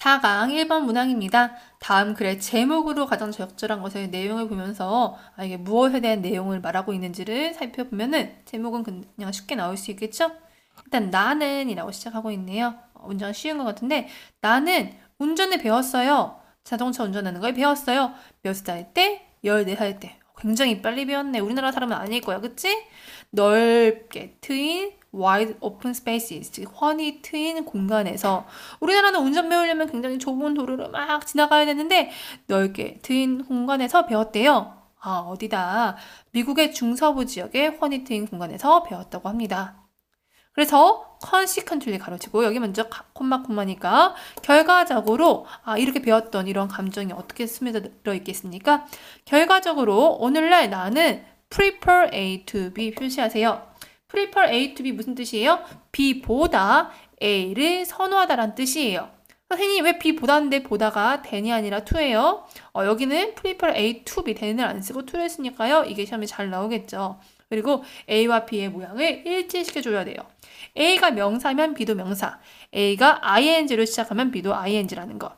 4강 1번 문항입니다. 다음 글의 제목으로 가장 적절한 것의 내용을 보면서 이게 무엇에 대한 내용을 말하고 있는지를 살펴보면은 제목은 그냥 쉽게 나올 수 있겠죠? 일단 나는 이라고 시작하고 있네요. 운전 쉬운 것 같은데 나는 운전을 배웠어요. 자동차 운전하는 걸 배웠어요. 몇 살 때? 14살 때. 굉장히 빨리 배웠네. 우리나라 사람은 아닐 거야. 그치? 넓게 트인 wide open spaces, 즉 훤히 트인 공간에서 우리나라는 운전 배우려면 굉장히 좁은 도로를 막 지나가야 되는데 넓게 트인 공간에서 배웠대요. 어디다? 미국의 중서부 지역의 훤히 트인 공간에서 배웠다고 합니다. 그래서 consequently 가로치고 여기 먼저 콤마니까 결과적으로 이렇게 배웠던 이런 감정이 어떻게 스며들어 있겠습니까? 결과적으로 오늘날 나는 prefer A to B 표시하세요. prefer A to B 무슨 뜻이에요? B보다 A를 선호하다란 뜻이에요. 선생님 왜 B보다인데 보다가 than이 아니라 to예요? 여기는 prefer A to B than을 안 쓰고 to를 쓰니까요. 이게 시험에 잘 나오겠죠. 그리고 A와 B의 모양을 일치시켜줘야 돼요. A가 명사면 B도 명사, A가 ing로 시작하면 B도 ing라는 거.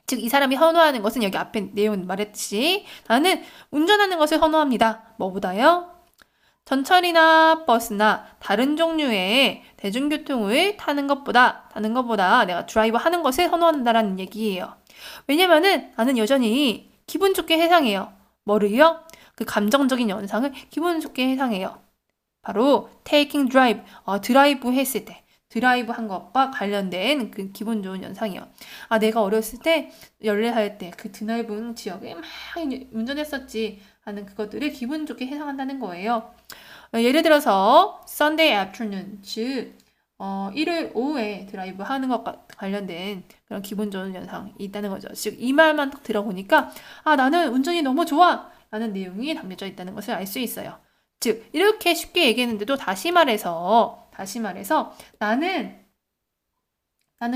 즉, 이 사람이 선호하는 것은 여기 앞에 내용 말했듯이 나는 운전하는 것을 선호합니다. 뭐보다요? 전철이나 버스나 다른 종류의 대중교통을 타는 것보다 내가 드라이브 하는 것을 선호한다는 얘기예요. 왜냐면은 나는 여전히 기분 좋게 해상해요. 뭐를요? 그 감정적인 연상을 기분 좋게 해상해요. 바로 taking drive, 드라이브 했을 때, 드라이브 한 것과 관련된 그 기분 좋은 연상이요. 내가 어렸을 때 14살 때 그 드넓은 지역에 막 운전했었지 하는 그것들을 기분 좋게 해상한다는 거예요. 예를 들어서 Sunday afternoon, 즉 일요일 오후에 드라이브 하는 것과 관련된 그런 기분 좋은 연상이 있다는 거죠. 즉 이 말만 딱 들어보니까 나는 운전이 너무 좋아 라는 내용이 담겨져 있다는 것을 알 수 있어요. 즉 이렇게 쉽게 얘기했는데도 다시 말해서 나는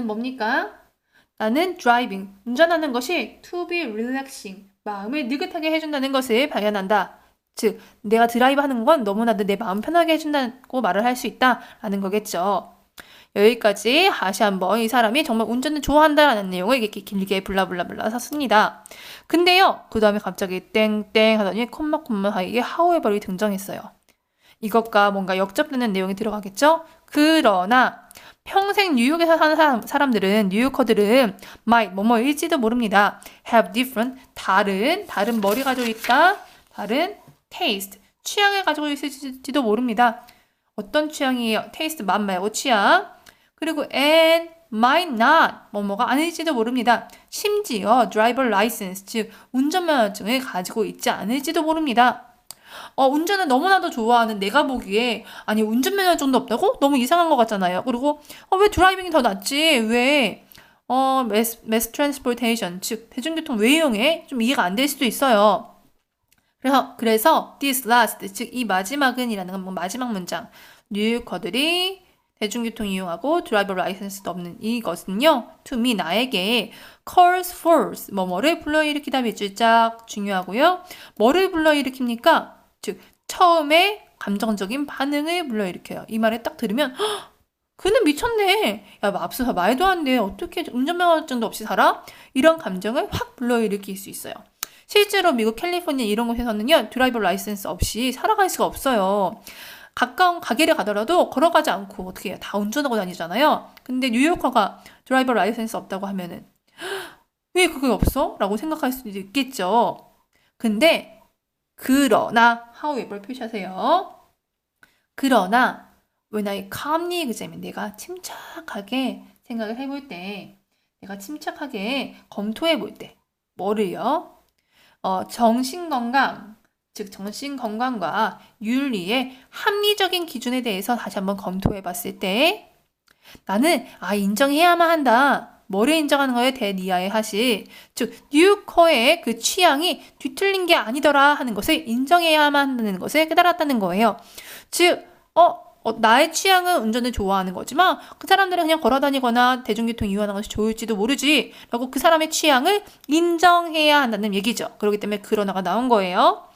뭡니까? 나는 driving, 운전하는 것이 to be relaxing, 마음을 느긋하게 해준다는 것을 발견한다. 즉 내가 드라이브 하는 건 너무나도 내 마음 편하게 해준다고 말을 할 수 있다라는 거겠죠. 여기까지 다시 한번 이 사람이 정말 운전을 좋아한다라는 내용을 이렇게 길게 블라블라블라 샀습니다. 근데요, 그 다음에 갑자기 땡땡 하더니 콤마 사이에 however이 등장했어요. 이것과 뭔가 역접되는 내용이 들어가겠죠? 그러나 평생 뉴욕에서 사는 사람들은, 뉴요커들은 might 뭐뭐일지도 모릅니다. have different, 다른 머리 가지고 있다. 다른 taste, 취향을 가지고 있을지도 모릅니다. 어떤 취향이에요? taste, 맛 말고 취향. 그리고 and might not, 뭐뭐가 아닐지도 모릅니다. 심지어 driver license, 즉 운전면허증을 가지고 있지 않을지도 모릅니다. 운전을 너무나도 좋아하는 내가 보기에 운전면허증도 없다고? 너무 이상한 것 같잖아요. 그리고 왜 드라이빙이 더 낫지? 왜 mass transportation, 즉 대중교통 왜 이용해? 좀 이해가 안 될 수도 있어요. 그래서 this last, 즉 이 마지막은 이라는 건 마지막 문장, 뉴요커들이 대중교통 이용하고 드라이버 라이센스도 없는 이것은요, to me, 나에게 calls forth, 뭐뭐를 불러일으키다 밑줄 짝 중요하고요. 뭐를 불러일으킵니까? 즉 처음에 감정적인 반응을 불러일으켜요. 이 말을 딱 들으면 그는 미쳤네. 야, 맙소사 말도 안 돼. 어떻게 운전면허증도 없이 살아? 이런 감정을 확 불러일으킬 수 있어요. 실제로 미국 캘리포니아 이런 곳에서는요, 드라이버 라이센스 없이 살아갈 수가 없어요. 가까운 가게를 가더라도 걸어가지 않고 어떻게 해요? 다 운전하고 다니잖아요. 근데 뉴요커가 드라이버 라이센스 없다고 하면은 왜 그게 없어? 라고 생각할 수도 있겠죠. 근데 그러나 however 표시하세요. 그러나 when I calmly examine, 내가 침착하게 생각을 해볼 때, 내가 침착하게 검토해 볼 때 뭐를요? 정신건강, 즉 정신건강과 윤리의 합리적인 기준에 대해서 다시 한번 검토해 봤을 때 나는 인정해야만 한다. 뭐를 인정하는 거에 대니아의 하실, 즉 뉴요커의 그 취향이 뒤틀린 게 아니더라 하는 것을 인정해야만 한다는 것을 깨달았다는 거예요. 즉 나의 취향은 운전을 좋아하는 거지만 그 사람들은 그냥 걸어다니거나 대중교통 이용하는 것이 좋을지도 모르지 라고 그 사람의 취향을 인정해야 한다는 얘기죠. 그렇기 때문에 그러나가 나온 거예요.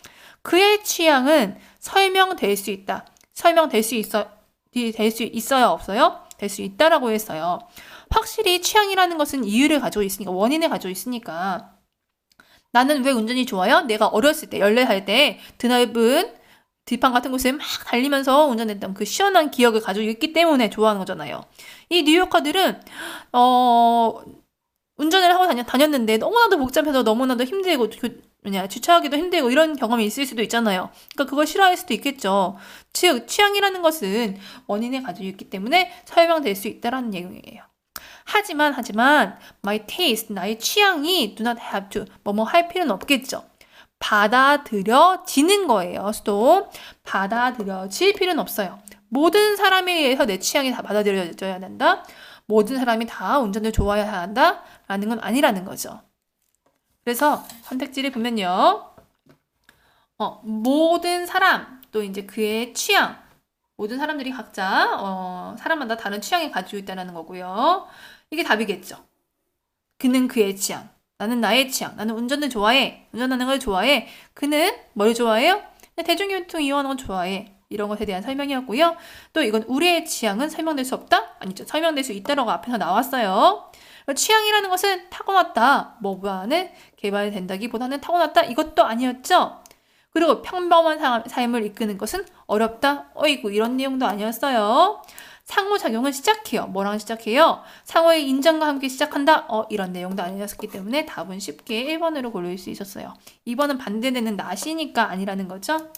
그의 취향은 설명될 수 있다. 설명될 수 있어요? 없어요? 될 수 있다라고 했어요. 확실히 취향이라는 것은 이유를 가지고 있으니까, 원인을 가지고 있으니까. 나는 왜 운전이 좋아요? 내가 어렸을 때, 연례할 때 드넓은 들판 같은 곳에 막 달리면서 운전했던 그 시원한 기억을 가지고 있기 때문에 좋아하는 거잖아요. 이 뉴요커들은 운전을 하고 다녔는데 너무나도 복잡해서 너무나도 힘들고 주차하기도 힘들고 이런 경험이 있을 수도 있잖아요. 그러니까 그걸 싫어할 수도 있겠죠. 즉 취향이라는 것은 원인을 가지고 있기 때문에 설명될 수 있다라는 내용이에요. 하지만 my taste, 나의 취향이 do not have to 뭐뭐 할 필요는 없겠죠. 받아들여지는 거예요. 또 받아들여질 필요는 없어요. 모든 사람에 의해서 내 취향이 다 받아들여져야 된다. 모든 사람이 다 운전을 좋아해야 한다라는 건 아니라는 거죠. 그래서 선택지를 보면요. 모든 사람, 또 이제 그의 취향, 모든 사람들이 각자 사람마다 다른 취향을 가지고 있다는 거고요. 이게 답이겠죠. 그는 그의 취향, 나는 나의 취향, 나는 운전을 좋아해, 운전하는 걸 좋아해. 그는 뭘 좋아해요? 대중교통 이용하는 걸 좋아해. 이런 것에 대한 설명이었고요. 또 이건 우리의 취향은 설명될 수 없다? 아니죠. 설명될 수 있다라고 앞에서 나왔어요. 취향이라는 것은 타고났다. 뭐와는 개발된다기보다는 타고났다. 이것도 아니었죠. 그리고 평범한 삶을 이끄는 것은 어렵다. 어이구 이런 내용도 아니었어요. 상호작용은 시작해요. 뭐랑 시작해요? 상호의 인정과 함께 시작한다. 이런 내용도 아니었기 때문에 답은 쉽게 1번으로 고를 수 있었어요. 2번은 반대되는 낫이니까 아니라는 거죠.